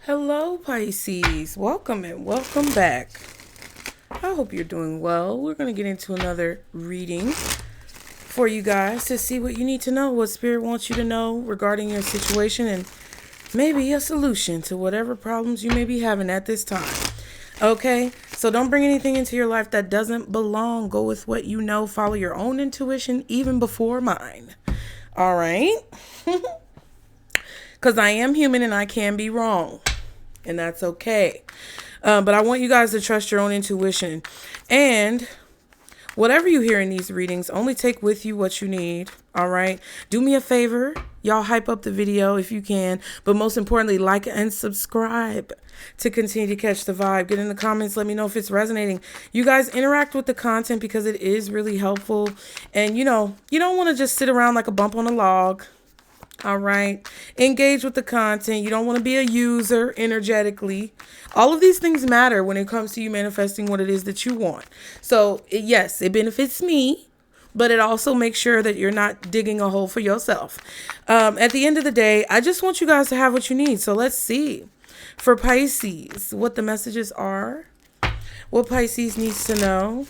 Hello, Pisces. Welcome and welcome back. I hope you're doing well. We're going to get into another reading for you guys to see what you need to know, what Spirit wants you to know regarding your situation, and maybe a solution to whatever problems you may be having at this time. Okay, so don't bring anything into your life that doesn't belong. Go with what you know. Follow your own intuition, even before mine. All right? Because I am human and I can be wrong. And that's okay. But I want you guys to trust your own intuition. And whatever you hear in these readings, only take with you what you need. All right. Do me a favor. Y'all hype up the video if you can. But most importantly, like and subscribe to continue to catch the vibe. Get in the comments. Let me know if it's resonating. You guys interact with the content because it is really helpful. And, you know, you don't want to just sit around like a bump on a log. All right. Engage with the content. You don't want to be a user energetically. All of these things matter when it comes to you manifesting what it is that you want. So, yes, it benefits me, but it also makes sure that you're not digging a hole for yourself. At the end of the day, I just want you guys to have what you need. So let's see for Pisces what the messages are, what Pisces needs to know.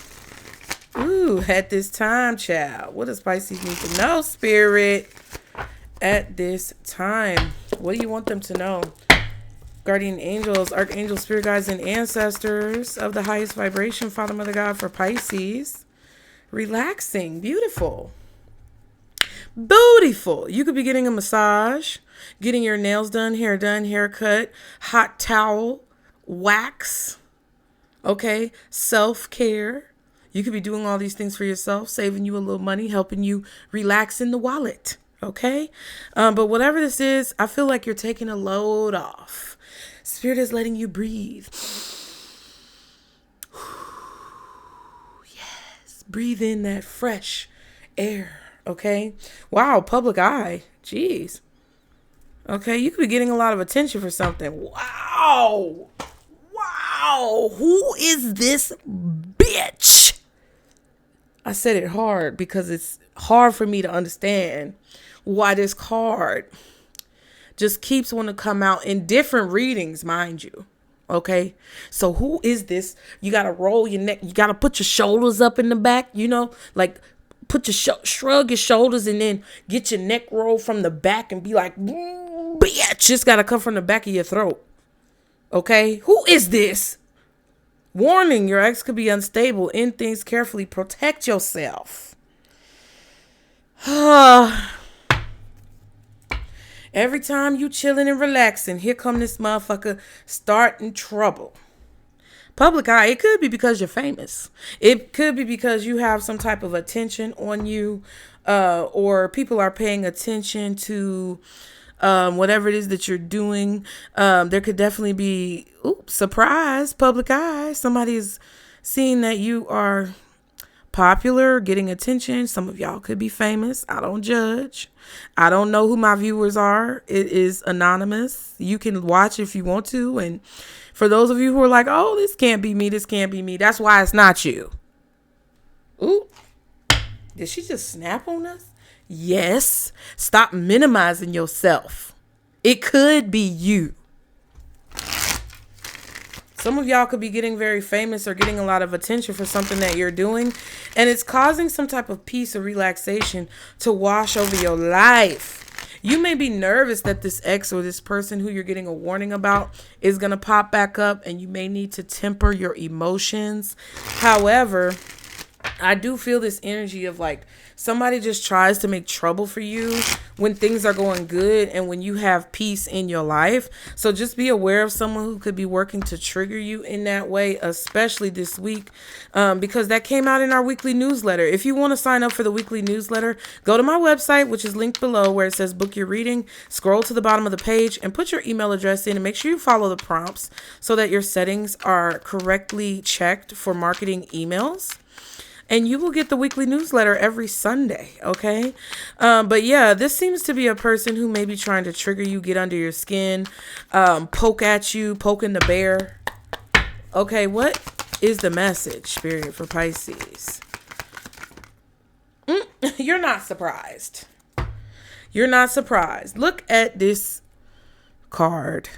Ooh, at this time, child. What does Pisces need to know, Spirit? At this time, what do you want them to know? Guardian angels, archangels, spirit guides, and ancestors of the highest vibration, Father, Mother, God, for Pisces. Relaxing, beautiful. Beautiful. You could be getting a massage, getting your nails done, haircut, hot towel, wax. Okay, self-care. You could be doing all these things for yourself, saving you a little money, helping you relax in the wallet. Okay. But whatever this is, I feel like you're taking a load off. Spirit is letting you breathe. Yes. Breathe in that fresh air. Okay. Wow. Public eye. Jeez. Okay. You could be getting a lot of attention for something. Wow. Wow. Who is this bitch? I said it hard because it's hard for me to understand why this card just keeps wanting to come out in different readings, mind you. Okay. So who is this? You got to roll your neck. You got to put your shoulders up in the back, you know, like put your shrug your shoulders and then get your neck rolled from the back and be like, bitch, it's got to come from the back of your throat. Okay. Who is this? Warning, your ex could be unstable. End things carefully. Protect yourself. Every time you chilling and relaxing, here come this motherfucker starting trouble. Public eye, it could be because you're famous. It could be because you have some type of attention on you, or people are paying attention to whatever it is that you're doing. There could definitely be, surprise, public eye. Somebody's seeing that you are popular, getting attention. Some of y'all could be famous. I don't judge. I don't know who my viewers are. It is anonymous. You can watch if you want to. And for those of you who are like, oh, this can't be me, that's why it's not you. Ooh, did she just snap on us? Yes. Stop minimizing yourself. It could be you. Some of y'all could be getting very famous or getting a lot of attention for something that you're doing, and it's causing some type of peace or relaxation to wash over your life. You may be nervous that this ex or this person who you're getting a warning about is going to pop back up, and you may need to temper your emotions. However, I do feel this energy of like somebody just tries to make trouble for you when things are going good and when you have peace in your life. So just be aware of someone who could be working to trigger you in that way, especially this week, because that came out in our weekly newsletter. If you want to sign up for the weekly newsletter, go to my website, which is linked below where it says book your reading. Scroll to the bottom of the page and put your email address in and make sure you follow the prompts so that your settings are correctly checked for marketing emails. And you will get the weekly newsletter every Sunday, okay? But yeah, this seems to be a person who may be trying to trigger you, get under your skin, poke at you, poking the bear. Okay, what is the message, Spirit, for Pisces? You're not surprised. You're not surprised. Look at this card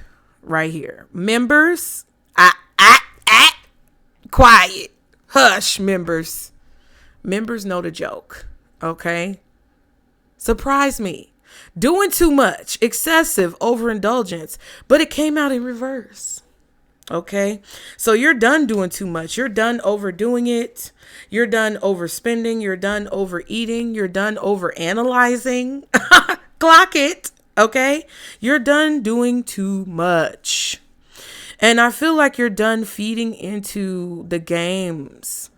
right here. Members, quiet. Hush, members. Members know the joke. Okay? Surprise me. Doing too much, excessive overindulgence, but it came out in reverse. Okay, so you're done doing too much. You're done overdoing it. You're done overspending. You're done overeating. You're done overanalyzing. Clock it. Okay, you're done doing too much. And I feel like you're done feeding into the games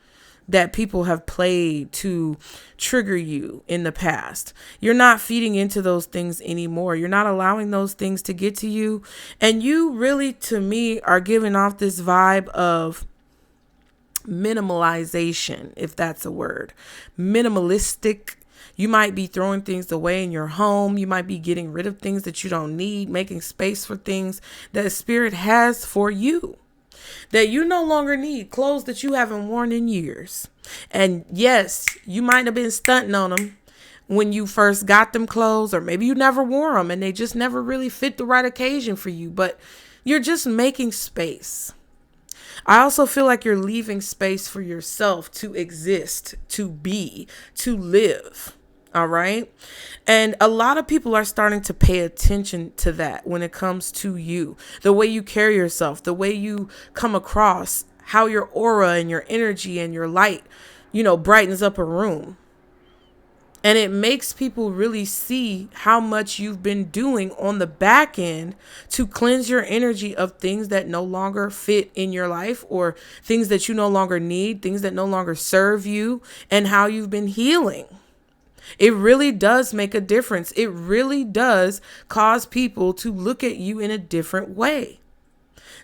that people have played to trigger you in the past. You're not feeding into those things anymore. You're not allowing those things to get to you. And you really, to me, are giving off this vibe of minimalization, if that's a word. Minimalistic. You might be throwing things away in your home. You might be getting rid of things that you don't need, making space for things that Spirit has for you. That you no longer need, clothes that you haven't worn in years. And yes, you might have been stunting on them when you first got them clothes, or maybe you never wore them and they just never really fit the right occasion for you, but you're just making space. I also feel like you're leaving space for yourself to exist, to be, to live. All right. And a lot of people are starting to pay attention to that when it comes to you, the way you carry yourself, the way you come across, how your aura and your energy and your light, brightens up a room. And it makes people really see how much you've been doing on the back end to cleanse your energy of things that no longer fit in your life, or things that you no longer need, things that no longer serve you, and how you've been healing. It really does make a difference. It really does cause people to look at you in a different way.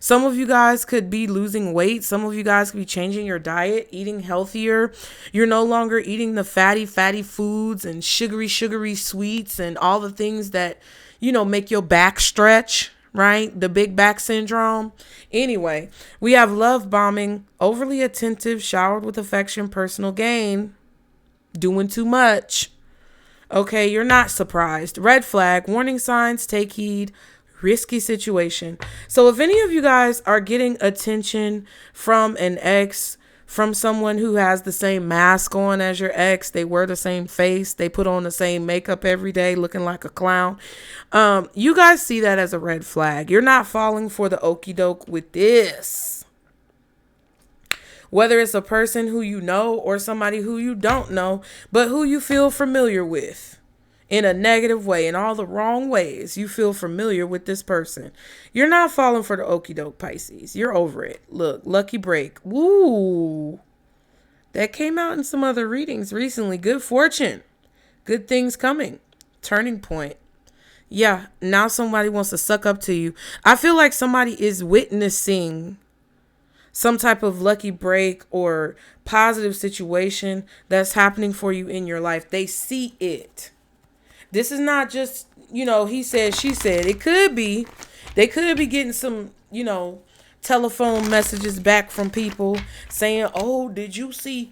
Some of you guys could be losing weight. Some of you guys could be changing your diet, eating healthier. You're no longer eating the fatty foods and sugary sweets and all the things that, make your back stretch, right? The big back syndrome. Anyway, we have love bombing, overly attentive, showered with affection, personal gain, doing too much. Okay, you're not surprised. Red flag, warning signs, take heed, risky situation. So if any of you guys are getting attention from an ex, from someone who has the same mask on as your ex, they wear the same face, they put on the same makeup every day looking like a clown, you guys see that as a red flag. You're not falling for the okie doke with this. Whether it's a person who you know or somebody who you don't know, but who you feel familiar with in a negative way, in all the wrong ways, you feel familiar with this person. You're not falling for the okie doke, Pisces. You're over it. Look, lucky break. Woo! That came out in some other readings recently. Good fortune. Good things coming. Turning point. Yeah, now somebody wants to suck up to you. I feel like somebody is witnessing some type of lucky break or positive situation that's happening for you in your life. They see it. This is not just, he said, she said. It could be. They could be getting some, telephone messages back from people saying, oh, did you see,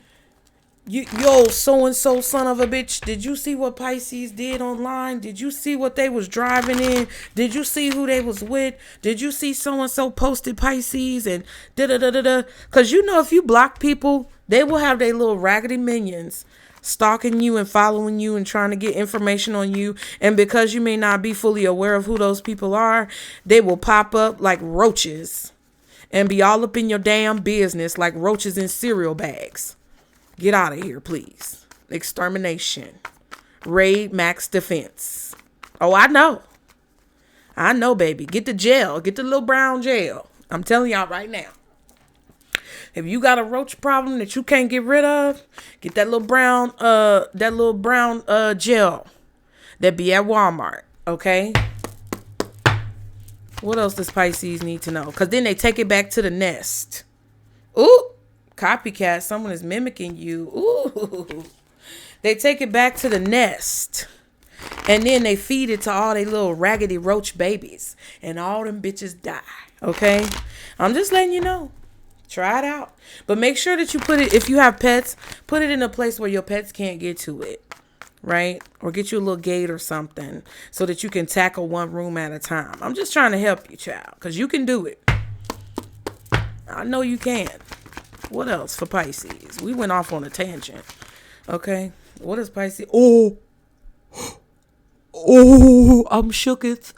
yo, so-and-so son of a bitch, did you see what Pisces did online? Did you see what they was driving in? Did you see who they was with? Did you see so-and-so posted Pisces and da-da-da-da-da? Because if you block people, they will have their little raggedy minions stalking you and following you and trying to get information on you. And because you may not be fully aware of who those people are, they will pop up like roaches and be all up in your damn business like roaches in cereal bags. Get out of here, please. Extermination. Raid max defense. Oh, I know, baby. Get the gel. Get the little brown gel. I'm telling y'all right now. If you got a roach problem that you can't get rid of, get that little brown gel that be at Walmart. Okay. What else does Pisces need to know? Because then they take it back to the nest. Ooh. Copycat, someone is mimicking you. Ooh. They take it back to the nest. And then they feed it to all they little raggedy roach babies. And all them bitches die. Okay? I'm just letting you know. Try it out. But make sure that you put it, if you have pets, put it in a place where your pets can't get to it. right? Or get you a little gate or something so that you can tackle one room at a time. I'm just trying to help you, child, because you can do it. I know you can. What else for Pisces? We went off on a tangent. Okay. What is Pisces? Oh, I'm shooketh.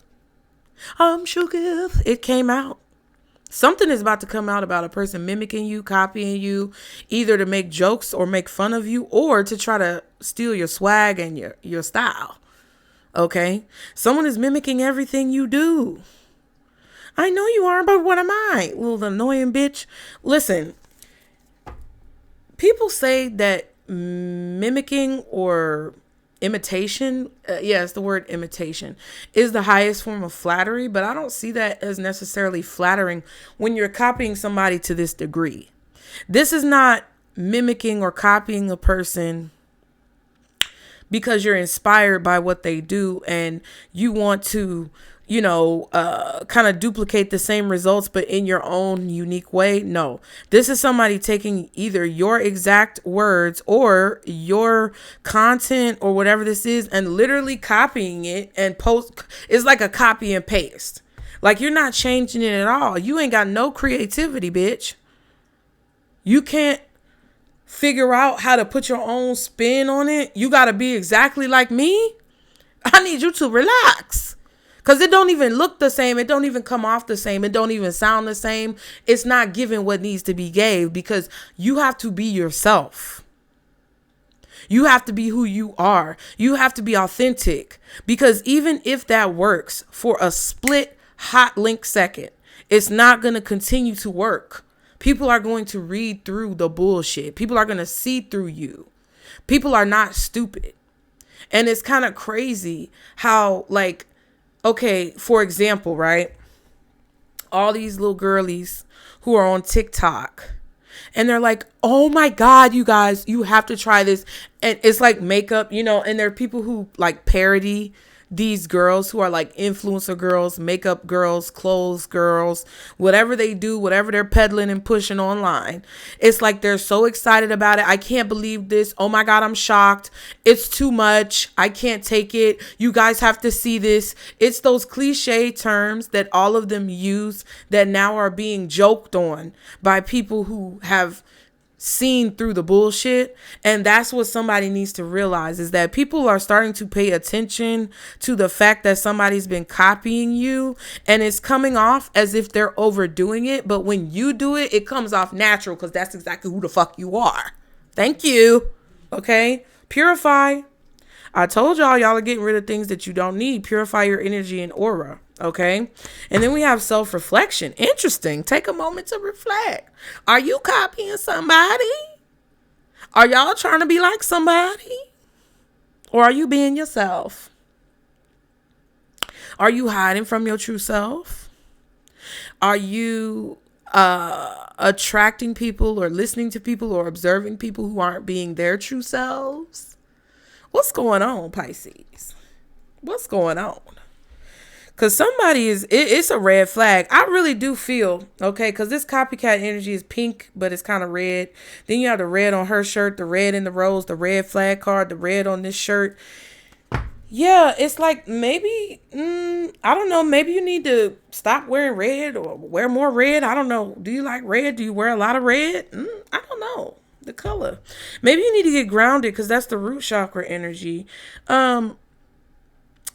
It came out. Something is about to come out about a person mimicking you, copying you, either to make jokes or make fun of you, or to try to steal your swag and your style. Okay? Someone is mimicking everything you do. I know you are, but what am I? Little annoying bitch. Listen, people say that mimicking or imitation, yes, the word imitation is the highest form of flattery, but I don't see that as necessarily flattering when you're copying somebody to this degree. This is not mimicking or copying a person because you're inspired by what they do and you want to, kind of duplicate the same results, but in your own unique way. No, this is somebody taking either your exact words or your content or whatever this is and literally copying it and post. It's like a copy and paste. Like you're not changing it at all. You ain't got no creativity, bitch. You can't figure out how to put your own spin on it. You got to be exactly like me. I need you to relax. Because it don't even look the same. It don't even come off the same. It don't even sound the same. It's not giving what needs to be gave because you have to be yourself. You have to be who you are. You have to be authentic. Because even if that works for a split hot link second, it's not going to continue to work. People are going to read through the bullshit. People are going to see through you. People are not stupid. And it's kind of crazy how, like, okay, for example, right? All these little girlies who are on TikTok and they're like, oh my God, you guys, you have to try this. And it's like makeup, and there are people who like parody these girls who are like influencer girls, makeup girls, clothes girls, whatever they do, whatever they're peddling and pushing online. It's like they're so excited about it. I can't believe this. Oh my God, I'm shocked. It's too much. I can't take it. You guys have to see this. It's those cliche terms that all of them use that now are being joked on by people who have seen through the bullshit. And that's what somebody needs to realize, is that people are starting to pay attention to the fact that somebody's been copying you and it's coming off as if they're overdoing it. But when you do it, it comes off natural because that's exactly who the fuck you are. Thank you. Okay. Purify. I told y'all are getting rid of things that you don't need. Purify your energy and aura. Okay. And then we have self-reflection. Interesting. Take a moment to reflect. Are you copying somebody? Are y'all trying to be like somebody? Or are you being yourself? Are you hiding from your true self? Are you attracting people or listening to people or observing people who aren't being their true selves? What's going on, Pisces? What's going on? Because somebody it's a red flag. I really do feel, okay, because this copycat energy is pink, but it's kind of red. Then you have the red on her shirt, the red in the rose, the red flag card, the red on this shirt. Yeah, it's like maybe, I don't know, maybe you need to stop wearing red or wear more red. I don't know. Do you like red? Do you wear a lot of red? I don't know. The color. Maybe you need to get grounded because that's the root chakra energy.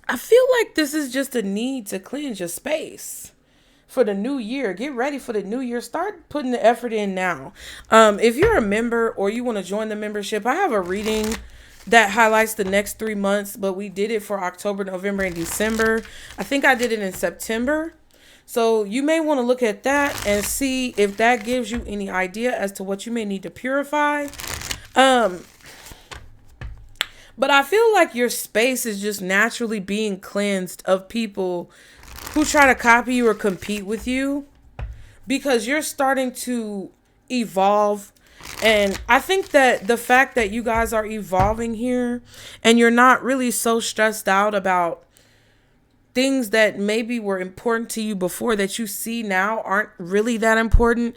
I feel like this is just a need to cleanse your space for the new year. Get ready for the new year. Start putting the effort in now. If you're a member or you want to join the membership, I have a reading that highlights the next 3 months, but we did it for October, November, and December. I think I did it in September. So you may want to look at that and see if that gives you any idea as to what you may need to purify. But I feel like your space is just naturally being cleansed of people who try to copy you or compete with you because you're starting to evolve. And I think that the fact that you guys are evolving here and you're not really so stressed out about things that maybe were important to you before that you see now aren't really that important.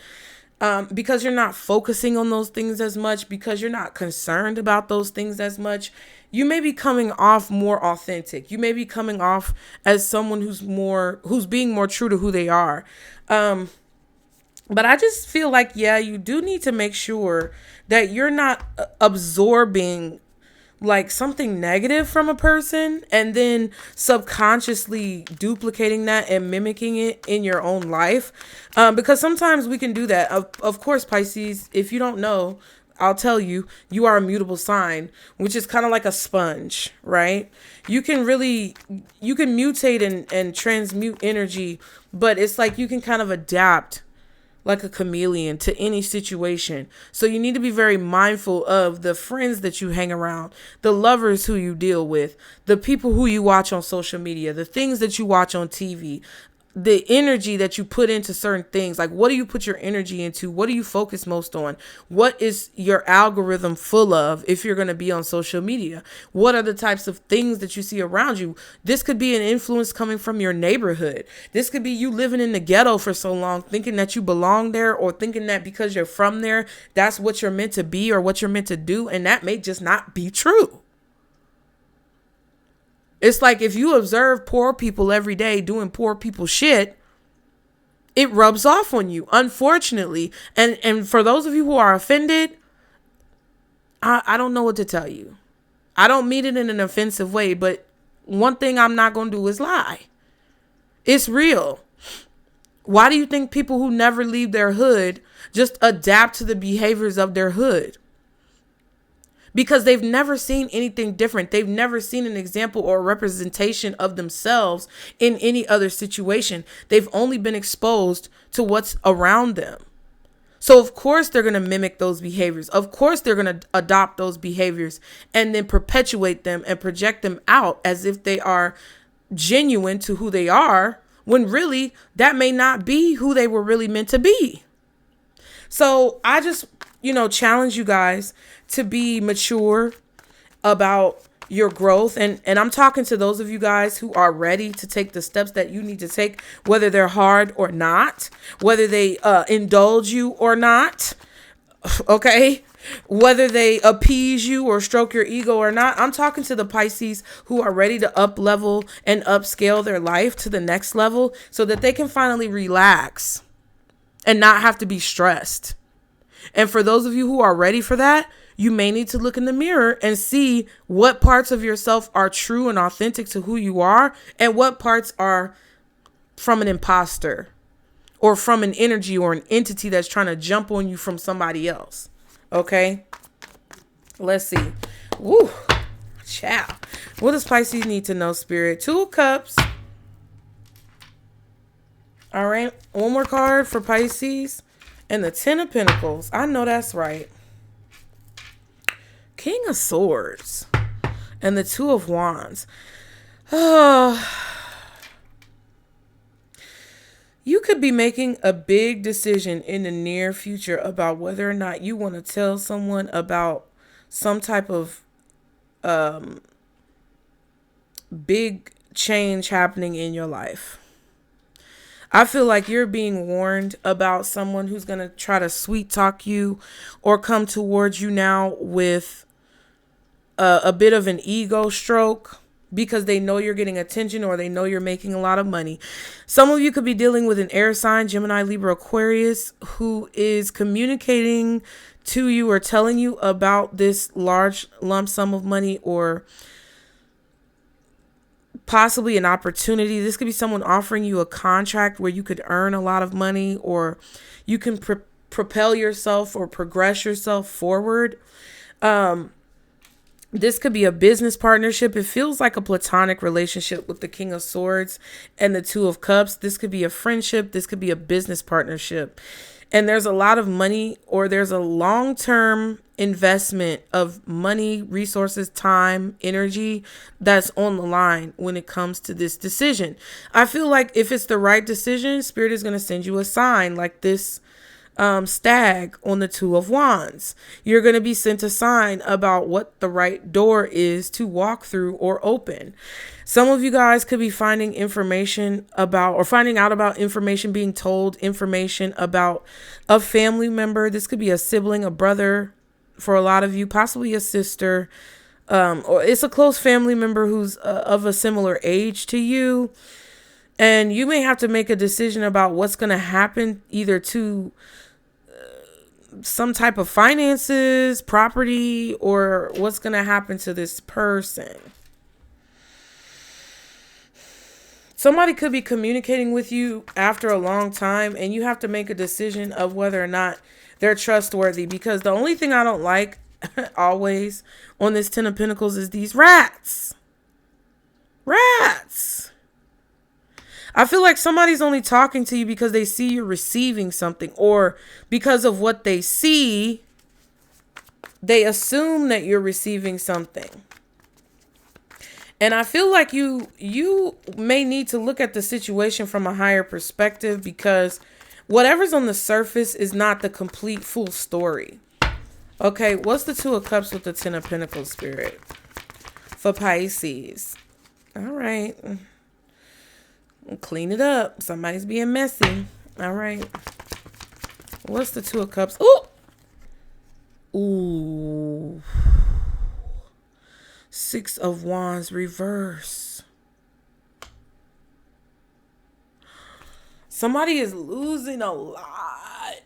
because you're not focusing on those things as much, because you're not concerned about those things as much, you may be coming off more authentic. You may be coming off as someone who's being more true to who they are. But I just feel like, yeah, you do need to make sure that you're not absorbing like something negative from a person and then subconsciously duplicating that and mimicking it in your own life. Because sometimes we can do that. Of course, Pisces, if you don't know, I'll tell you, you are a mutable sign, which is kind of like a sponge, right? You can mutate and transmute energy, but it's like you can kind of adapt like a chameleon to any situation. So you need to be very mindful of the friends that you hang around, the lovers who you deal with, the people who you watch on social media, the things that you watch on TV, the energy that you put into certain things. Like, what do you put your energy into? What do you focus most on? What is your algorithm full of if you're going to be on social media? What are the types of things that you see around you? This could be an influence coming from your neighborhood. This could be you living in the ghetto for so long, thinking that you belong there, or thinking that because you're from there, that's what you're meant to be or what you're meant to do. And that may just not be true. It's like if you observe poor people every day doing poor people shit, it rubs off on you, unfortunately. And for those of you who are offended, I don't know what to tell you. I don't mean it in an offensive way, but one thing I'm not going to do is lie. It's real. Why do you think people who never leave their hood just adapt to the behaviors of their hood? Because they've never seen anything different. They've never seen an example or a representation of themselves in any other situation. They've only been exposed to what's around them. So of course they're going to mimic those behaviors. Of course they're going to adopt those behaviors and then perpetuate them and project them out as if they are genuine to who they are, when really that may not be who they were really meant to be. So I just, challenge you guys to be mature about your growth. And I'm talking to those of you guys who are ready to take the steps that you need to take, whether they're hard or not, whether they indulge you or not. Okay. Whether they appease you or stroke your ego or not. I'm talking to the Pisces who are ready to up level and upscale their life to the next level so that they can finally relax and not have to be stressed. And for those of you who are ready for that, you may need to look in the mirror and see what parts of yourself are true and authentic to who you are and what parts are from an imposter or from an energy or an entity that's trying to jump on you from somebody else. Okay, let's see. Woo, ciao. What does Pisces need to know, Spirit? 2 of Cups. All right, one more card for Pisces. And the 10 of Pentacles. I know that's right. King of Swords. And the 2 of Wands. Oh. You could be making a big decision in the near future about whether or not you want to tell someone about some type of big change happening in your life. I feel like you're being warned about someone who's going to try to sweet talk you or come towards you now with a bit of an ego stroke because they know you're getting attention or they know you're making a lot of money. Some of you could be dealing with an air sign, Gemini, Libra, Aquarius, who is communicating to you or telling you about this large lump sum of money or possibly an opportunity. This could be someone offering you a contract where you could earn a lot of money or you can propel yourself or progress yourself forward. This could be a business partnership. It feels like a platonic relationship with the King of Swords and the 2 of Cups. This could be a friendship. This could be a business partnership. And there's a lot of money or there's a long-term investment of money, resources, time, energy that's on the line when it comes to this decision. I feel like if it's the right decision, Spirit is going to send you a sign like this stag on the Two of Wands. You're going to be sent a sign about what the right door is to walk through or open. Some of you guys could be finding information about or finding out about information being told, information about a family member. This could be a sibling, a brother for a lot of you, possibly a sister, or it's a close family member who's of a similar age to you. And you may have to make a decision about what's going to happen either to some type of finances, property, or what's going to happen to this person. Somebody could be communicating with you after a long time, and you have to make a decision of whether or not they're trustworthy. Because the only thing I don't like always on this Ten of Pentacles is these rats. Rats. I feel like somebody's only talking to you because they see you're receiving something, or because of what they see, they assume that you're receiving something. And I feel like you may need to look at the situation from a higher perspective, because whatever's on the surface is not the complete full story. Okay, what's the Two of Cups with the Ten of Pentacles, Spirit? For Pisces. All right. Clean it up. Somebody's being messy. All right. What's the Two of Cups? Ooh. Ooh. Six of Wands reverse. Somebody is losing a lot.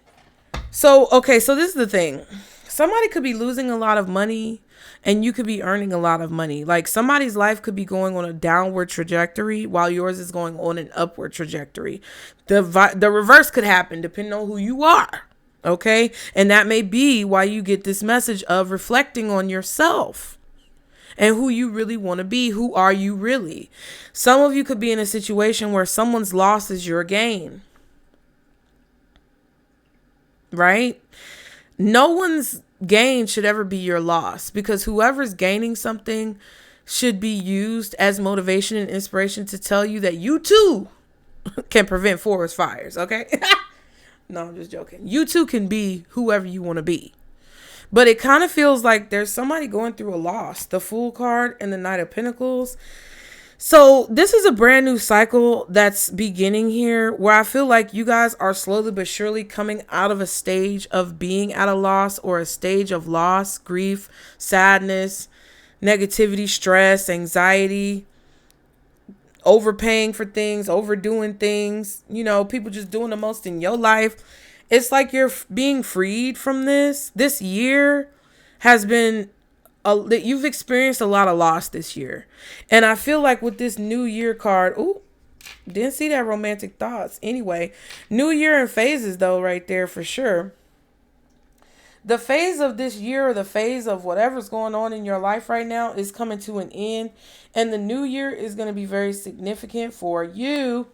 So, okay, so this is the thing. Somebody could be losing a lot of money and you could be earning a lot of money. Like somebody's life could be going on a downward trajectory while yours is going on an upward trajectory. The reverse could happen depending on who you are. Okay. And that may be why you get this message of reflecting on yourself and who you really want to be. Who are you really? Some of you could be in a situation where someone's loss is your gain. Right? No one's gain should ever be your loss, because whoever's gaining something should be used as motivation and inspiration to tell you that you too can prevent forest fires. Okay. No, I'm just joking. You too can be whoever you want to be. But it kind of feels like there's somebody going through a loss. The Fool card and the Knight of Pentacles. So this is a brand new cycle that's beginning here, where I feel like you guys are slowly but surely coming out of a stage of being at a loss, or a stage of loss, grief, sadness, negativity, stress, anxiety, overpaying for things, overdoing things, you know, people just doing the most in your life. It's like you're being freed from this. This year has been that you've experienced a lot of loss this year. And I feel like with this New Year card, ooh, didn't see that romantic thoughts. Anyway, New Year in phases though, right there for sure. The phase of this year, or the phase of whatever's going on in your life right now, is coming to an end. And the new year is going to be very significant for you.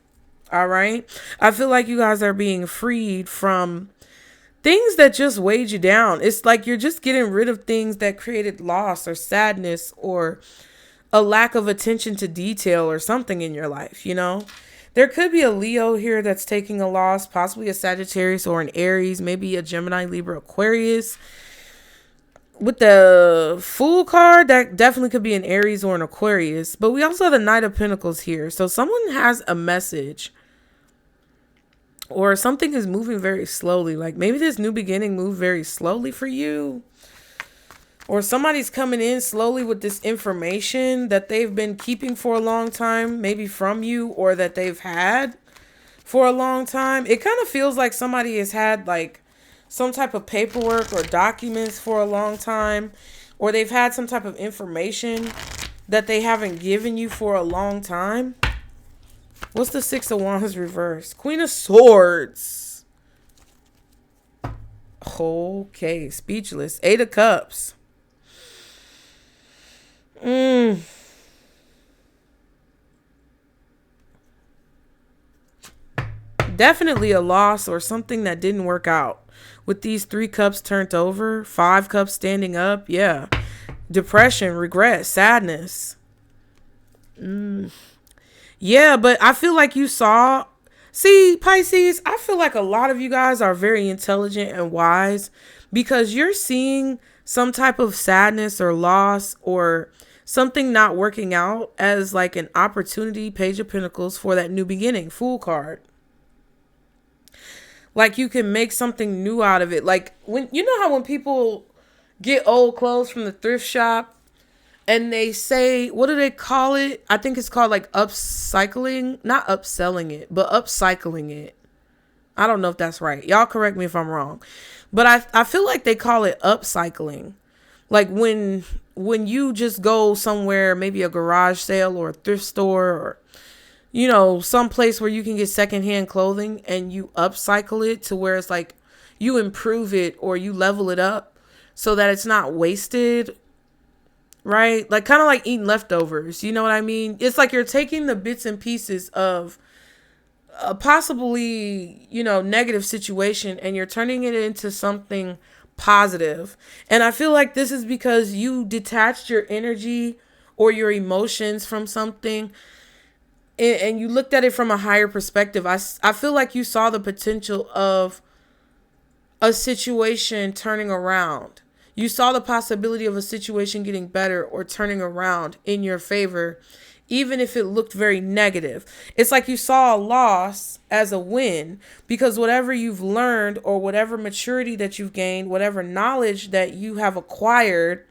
All right. I feel like you guys are being freed from things that just weighed you down. It's like you're just getting rid of things that created loss or sadness or a lack of attention to detail or something in your life, you know? There could be a Leo here that's taking a loss, possibly a Sagittarius or an Aries, maybe a Gemini, Libra, Aquarius. With the Fool card, that definitely could be an Aries or an Aquarius. But we also have the Knight of Pentacles here. So someone has a message, or something is moving very slowly. Like maybe this new beginning moved very slowly for you. Or somebody's coming in slowly with this information that they've been keeping for a long time, maybe from you, or that they've had for a long time. It kind of feels like somebody has had like some type of paperwork or documents for a long time, or they've had some type of information that they haven't given you for a long time. What's the Six of Wands reverse? Queen of Swords. Okay, speechless. Eight of Cups. Definitely a loss or something that didn't work out. With these 3 cups turned over, 5 cups standing up. Yeah. Depression, regret, sadness. Yeah, but I feel like you saw See, Pisces, I feel like a lot of you guys are very intelligent and wise because you're seeing some type of sadness or loss or something not working out as like an opportunity, Page of Pentacles, for that new beginning, Fool card. Like you can make something new out of it. Like when, you know how when people get old clothes from the thrift shop and they say, what do they call it? I think it's called like upcycling, not upselling it, but upcycling it. I don't know if that's right. Y'all correct me if I'm wrong. But I feel like they call it upcycling. Like when you just go somewhere, maybe a garage sale or a thrift store or, you know, some place where you can get secondhand clothing and you upcycle it to where it's like you improve it or you level it up so that it's not wasted. Right? Like kind of like eating leftovers. You know what I mean? It's like you're taking the bits and pieces of a possibly, you know, negative situation and you're turning it into something positive. And I feel like this is because you detached your energy or your emotions from something and you looked at it from a higher perspective. I feel like you saw the potential of a situation turning around. You saw the possibility of a situation getting better or turning around in your favor, even if it looked very negative. It's like you saw a loss as a win because whatever you've learned or whatever maturity that you've gained, whatever knowledge that you have acquired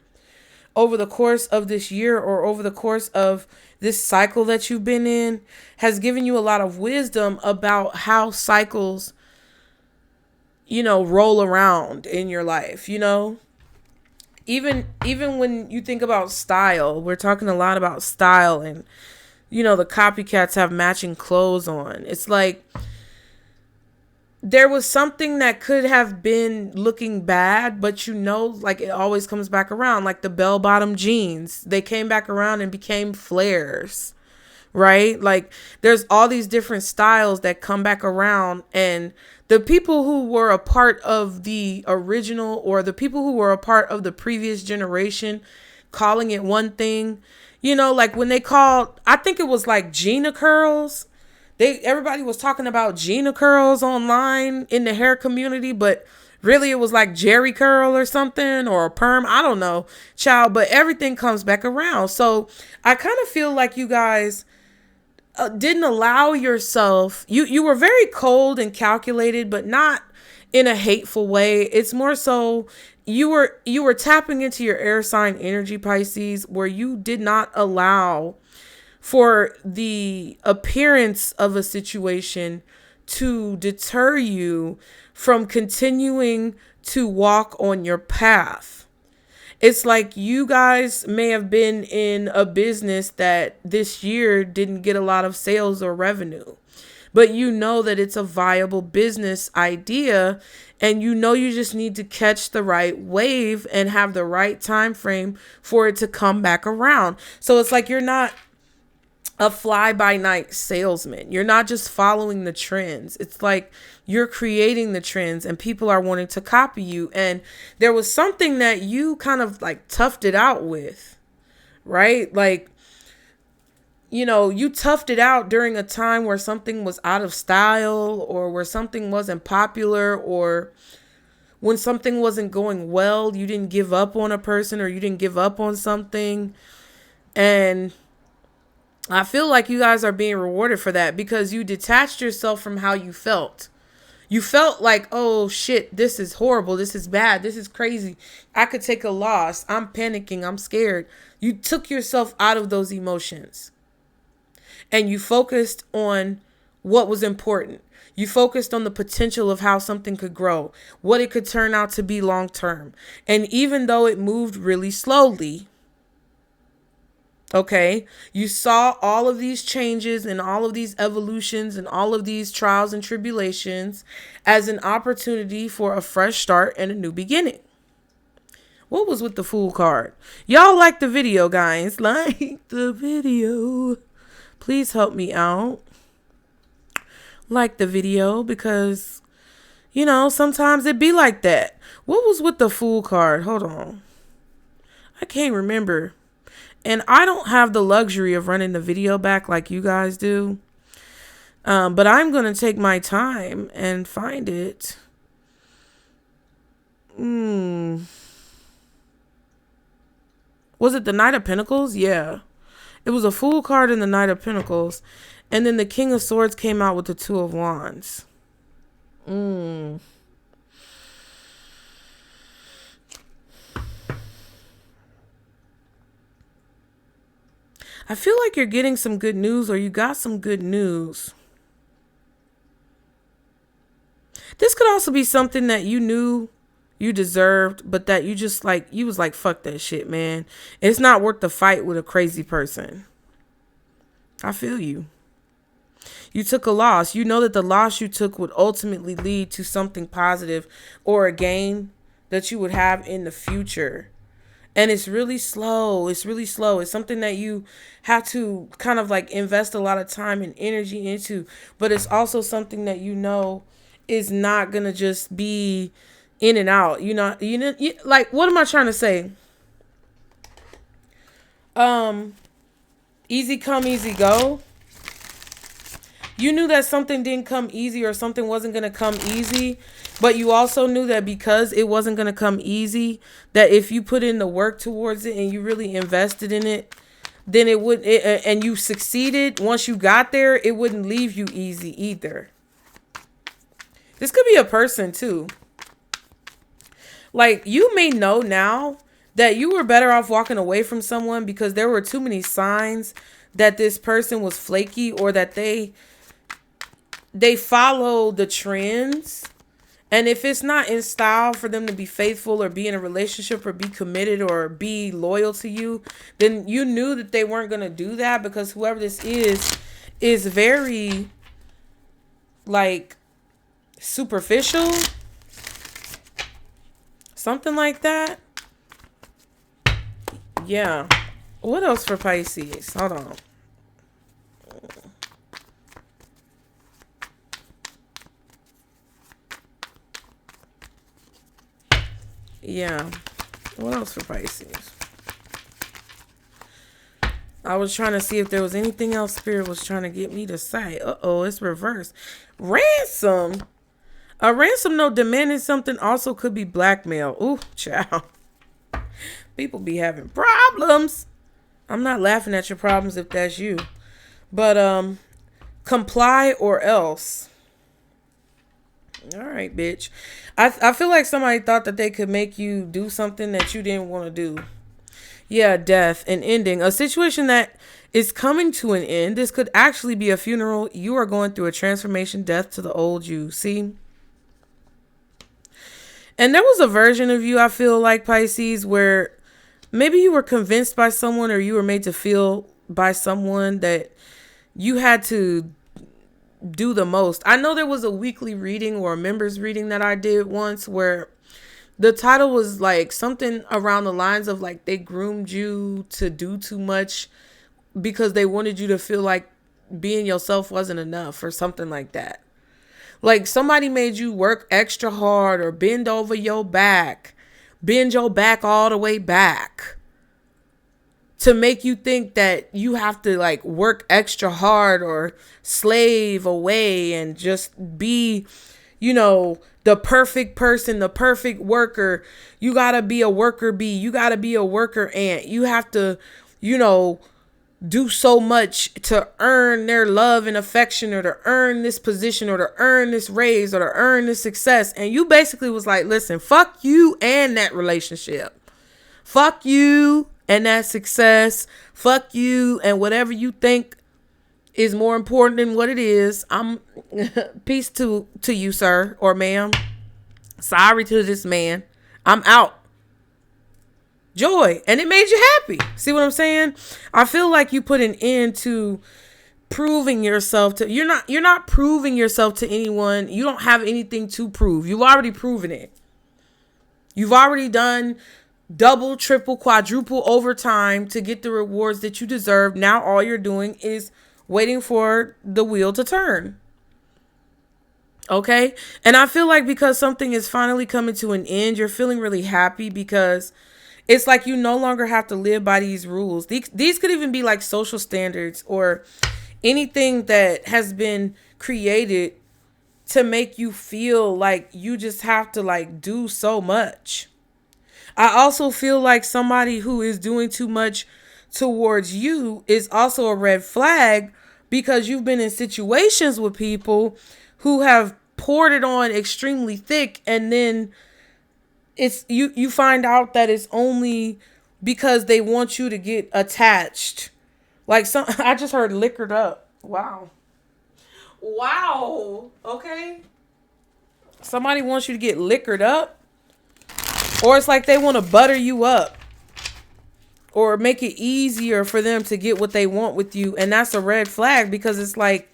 over the course of this year or over the course of this cycle that you've been in has given you a lot of wisdom about how cycles, you know, roll around in your life, you know? Even when you think about style, we're talking a lot about style and, you know, the copycats have matching clothes on. It's like there was something that could have been looking bad, but you know, like it always comes back around, like the bell-bottom jeans. They came back around and became flares, right? Like there's all these different styles that come back around, and the people who were a part of the original or the people who were a part of the previous generation calling it one thing, you know, like when they called, I think it was like Gina curls. Everybody was talking about Gina curls online in the hair community, but really it was like Jerry curl or something or a perm. I don't know, child, but everything comes back around. So I kind of feel like you guys didn't allow yourself, you were very cold and calculated, but not in a hateful way. It's more so you were tapping into your air sign energy, Pisces, where you did not allow for the appearance of a situation to deter you from continuing to walk on your path. It's like you guys may have been in a business that this year didn't get a lot of sales or revenue, but you know that it's a viable business idea and you know you just need to catch the right wave and have the right time frame for it to come back around. So it's like you're not a fly-by-night salesman. You're not just following the trends. It's like you're creating the trends and people are wanting to copy you. And there was something that you kind of like toughed it out with, right? Like, you know, you toughed it out during a time where something was out of style or where something wasn't popular or when something wasn't going well. You didn't give up on a person or you didn't give up on something. And I feel like you guys are being rewarded for that because you detached yourself from how you felt. You felt like, oh shit, this is horrible. This is bad. This is crazy. I could take a loss. I'm panicking. I'm scared. You took yourself out of those emotions and you focused on what was important. You focused on the potential of how something could grow, what it could turn out to be long term. And even though it moved really slowly, okay, you saw all of these changes and all of these evolutions and all of these trials and tribulations as an opportunity for a fresh start and a new beginning. What was with the Fool card? Y'all like the video, guys. Like the video. Please help me out. Like the video because, you know, sometimes it be like that. What was with the Fool card? Hold on. I can't remember. And I don't have the luxury of running the video back like you guys do. But I'm going to take my time and find it. Was it the Knight of Pentacles? Yeah. It was a Fool card in the Knight of Pentacles. And then the King of Swords came out with the Two of Wands. I feel like you're getting some good news, or you got some good news. This could also be something that you knew you deserved, but that you just like, you was like, fuck that shit, man. It's not worth the fight with a crazy person. I feel you. You took a loss. You know that the loss you took would ultimately lead to something positive or a gain that you would have in the future. And it's really slow. It's really slow. It's something that you have to kind of like invest a lot of time and energy into. But it's also something that you know is not going to just be in and out. Like, what am I trying to say? Easy come, easy go. You knew that something didn't come easy, or something wasn't going to come easy. But you also knew that because it wasn't going to come easy, that if you put in the work towards it and you really invested in it, then it would, and you succeeded. Once you got there, it wouldn't leave you easy either. This could be a person too. Like, you may know now that you were better off walking away from someone because there were too many signs that this person was flaky, or that they follow the trends. And if it's not in style for them to be faithful or be in a relationship or be committed or be loyal to you, then you knew that they weren't going to do that, because whoever this is very like superficial. Something like that. Yeah. What else for Pisces? Hold on. Yeah. What else for Pisces? I was trying to see if there was anything else Spirit was trying to get me to say. Uh-oh, it's reversed. Ransom. A ransom note demanding something also could be blackmail. Ooh, child. People be having problems. I'm not laughing at your problems if that's you. But, comply or else. All right, bitch. I feel like somebody thought that they could make you do something that you didn't want to do. Yeah, death, an ending. A situation that is coming to an end. This could actually be a funeral. You are going through a transformation, death to the old you. See? And there was a version of you, I feel like, Pisces, where maybe you were convinced by someone, or you were made to feel by someone that you had to do the most. I know there was a weekly reading or a members reading that I did once where the title was like something around the lines of like they groomed you to do too much because they wanted you to feel like being yourself wasn't enough, or something like that. Like somebody made you work extra hard or bend over your back, bend your back all the way back, to make you think that you have to like work extra hard or slave away and just be, the perfect person, the perfect worker. You got to be a worker bee. You got to be a worker ant. You have to, do so much to earn their love and affection, or to earn this position, or to earn this raise, or to earn this success. And you basically was like, listen, fuck you and that relationship. Fuck you and that success. Fuck you and whatever you think is more important than what it is. I'm peace to you, sir or ma'am. Sorry to this man. I'm out. Joy. And it made you happy. See what I'm saying? I feel like you put an end to proving yourself to, you're not proving yourself to anyone. You don't have anything to prove. You've already proven it. You've already done double, triple, quadruple overtime to get the rewards that you deserve. Now all you're doing is waiting for the wheel to turn. Okay? And I feel like because something is finally coming to an end, you're feeling really happy, because it's like you no longer have to live by these rules. These could even be like social standards, or anything that has been created to make you feel like you just have to like do so much. I also feel like somebody who is doing too much towards you is also a red flag, because you've been in situations with people who have poured it on extremely thick, and then it's you find out that it's only because they want you to get attached. Like some I just heard liquored up. Wow. Wow. Okay. Somebody wants you to get liquored up, or it's like they want to butter you up or make it easier for them to get what they want with you. And that's a red flag, because it's like,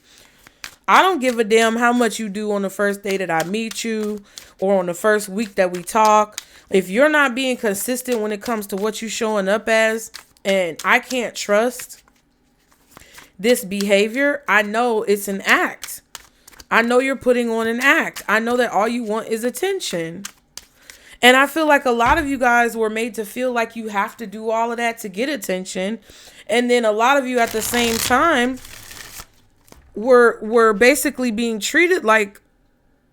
I don't give a damn how much you do on the first day that I meet you or on the first week that we talk. If you're not being consistent when it comes to what you're showing up as, and I can't trust this behavior, I know it's an act. I know you're putting on an act. I know that all you want is attention. And I feel like a lot of you guys were made to feel like you have to do all of that to get attention. And then a lot of you at the same time were basically being treated like,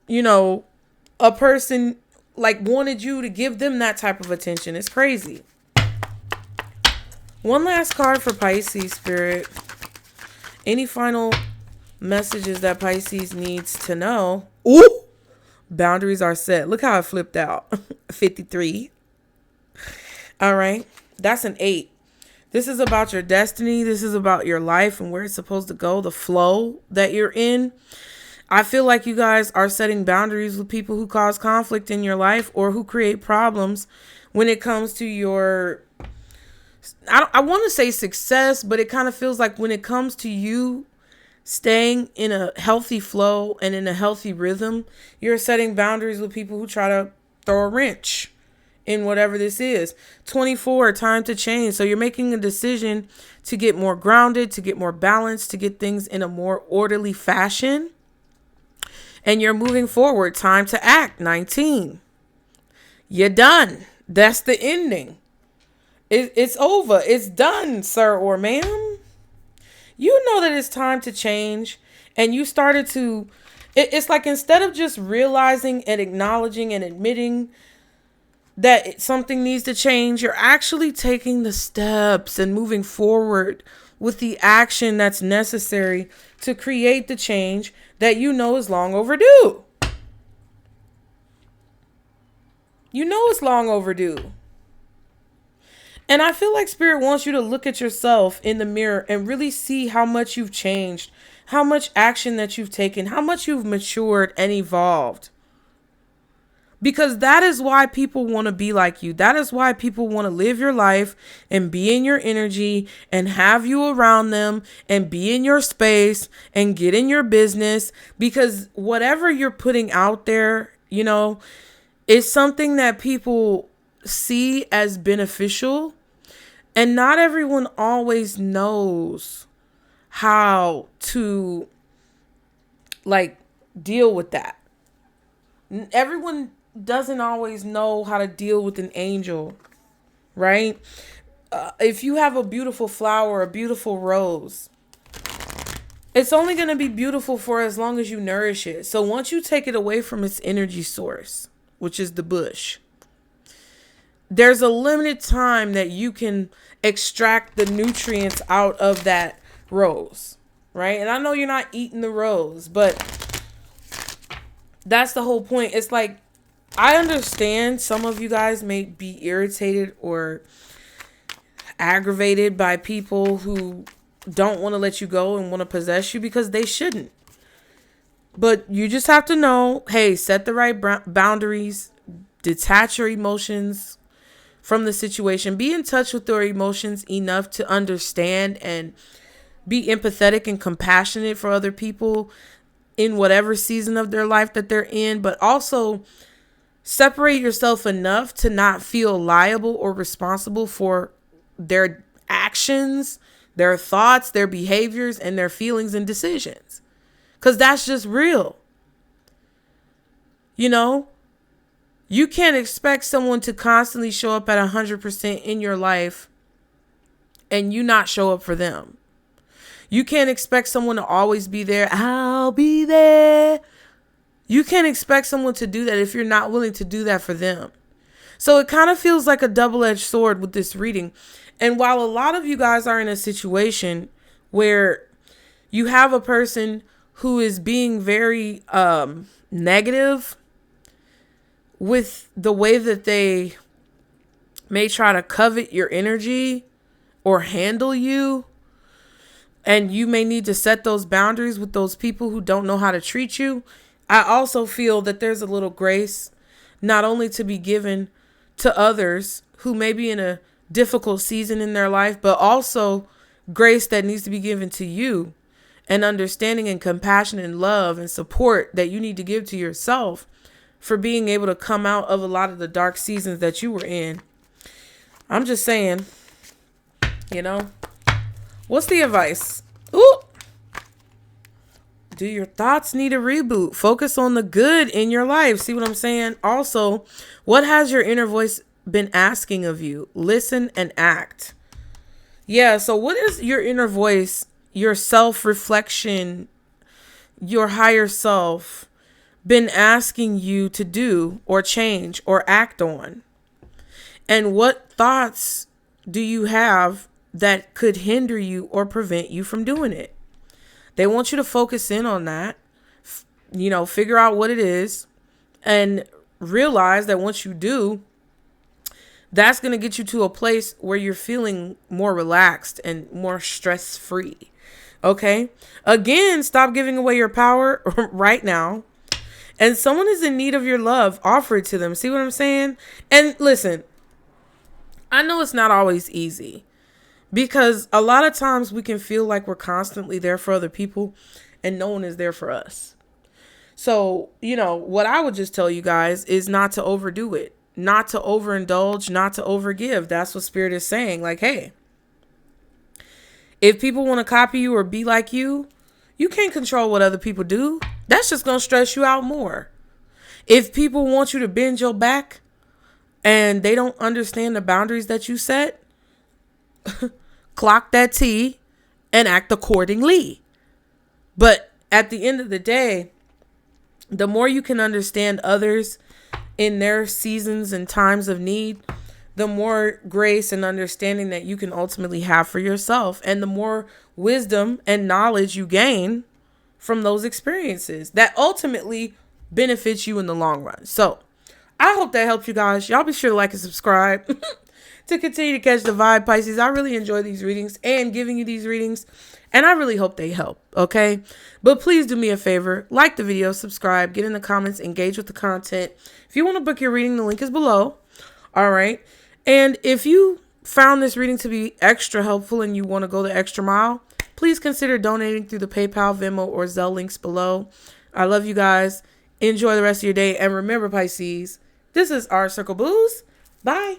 you know, a person like wanted you to give them that type of attention. It's crazy. One last card for Pisces Spirit. Any final messages that Pisces needs to know? Ooh! Boundaries are set. Look how I flipped out. 53. All right. That's an 8. This is about your destiny. This is about your life and where it's supposed to go, the flow that you're in. I feel like you guys are setting boundaries with people who cause conflict in your life or who create problems when it comes to your, I want to say success, but it kind of feels like when it comes to you staying in a healthy flow and in a healthy rhythm, you're setting boundaries with people who try to throw a wrench in whatever this is. 24, time to change. So you're making a decision to get more grounded, to get more balanced, to get things in a more orderly fashion. And you're moving forward. Time to act. 19. You're done. That's the ending. It's over. It's done, sir or ma'am. You know that it's time to change, and you started to, it's like instead of just realizing and acknowledging and admitting that something needs to change, you're actually taking the steps and moving forward with the action that's necessary to create the change that you know is long overdue. You know it's long overdue. And I feel like Spirit wants you to look at yourself in the mirror and really see how much you've changed, how much action that you've taken, how much you've matured and evolved. Because that is why people want to be like you. That is why people want to live your life and be in your energy and have you around them and be in your space and get in your business. Because whatever you're putting out there, you know, is something that people see as beneficial, and not everyone always knows how to like deal with that. Everyone doesn't always know how to deal with an angel, right? If you have a beautiful flower, a beautiful rose, it's only going to be beautiful for as long as you nourish it. So once you take it away from its energy source, which is the bush, there's a limited time that you can extract the nutrients out of that rose, right? And I know you're not eating the rose, but that's the whole point. It's like, I understand some of you guys may be irritated or aggravated by people who don't want to let you go and want to possess you, because they shouldn't. But you just have to know, hey, set the right boundaries, detach your emotions from the situation, be in touch with your emotions enough to understand and be empathetic and compassionate for other people in whatever season of their life that they're in, but also separate yourself enough to not feel liable or responsible for their actions, their thoughts, their behaviors, and their feelings and decisions. Because that's just real. You know? You can't expect someone to constantly show up at 100% in your life and you not show up for them. You can't expect someone to always be there. I'll be there. You can't expect someone to do that if you're not willing to do that for them. So it kind of feels like a double-edged sword with this reading. And while a lot of you guys are in a situation where you have a person who is being very negative with the way that they may try to covet your energy or handle you, and you may need to set those boundaries with those people who don't know how to treat you, I also feel that there's a little grace not only to be given to others who may be in a difficult season in their life, but also grace that needs to be given to you, and understanding and compassion and love and support that you need to give to yourself for being able to come out of a lot of the dark seasons that you were in. I'm just saying, what's the advice? Ooh. Do your thoughts need a reboot? Focus on the good in your life. See what I'm saying? Also, what has your inner voice been asking of you? Listen and act. Yeah, so what is your inner voice, your self-reflection, your higher self been asking you to do or change or act on? And what thoughts do you have that could hinder you or prevent you from doing it? They want you to focus in on that, figure out what it is, and realize that once you do, that's going to get you to a place where you're feeling more relaxed and more stress-free. Okay? Again, stop giving away your power right now. And someone is in need of your love, offer it to them. See what I'm saying? And listen, I know it's not always easy, because a lot of times we can feel like we're constantly there for other people and no one is there for us. So, what I would just tell you guys is not to overdo it, not to overindulge, not to overgive. That's what Spirit is saying. Like, hey, if people want to copy you or be like you, you can't control what other people do. That's just going to stress you out more. If people want you to bend your back and they don't understand the boundaries that you set, clock that T and act accordingly. But at the end of the day, the more you can understand others in their seasons and times of need, the more grace and understanding that you can ultimately have for yourself, and the more wisdom and knowledge you gain from those experiences that ultimately benefits you in the long run. So I hope that helped you guys. Y'all be sure to like and subscribe to continue to catch the vibe, Pisces. I really enjoy these readings and giving you these readings, and I really hope they help, okay? But please do me a favor, like the video, subscribe, get in the comments, engage with the content. If you want to book your reading, the link is below, all right? And if you found this reading to be extra helpful and you want to go the extra mile, please consider donating through the PayPal, Venmo, or Zelle links below. I love you guys. Enjoy the rest of your day. And remember, Pisces, this is our Circle Booze. Bye.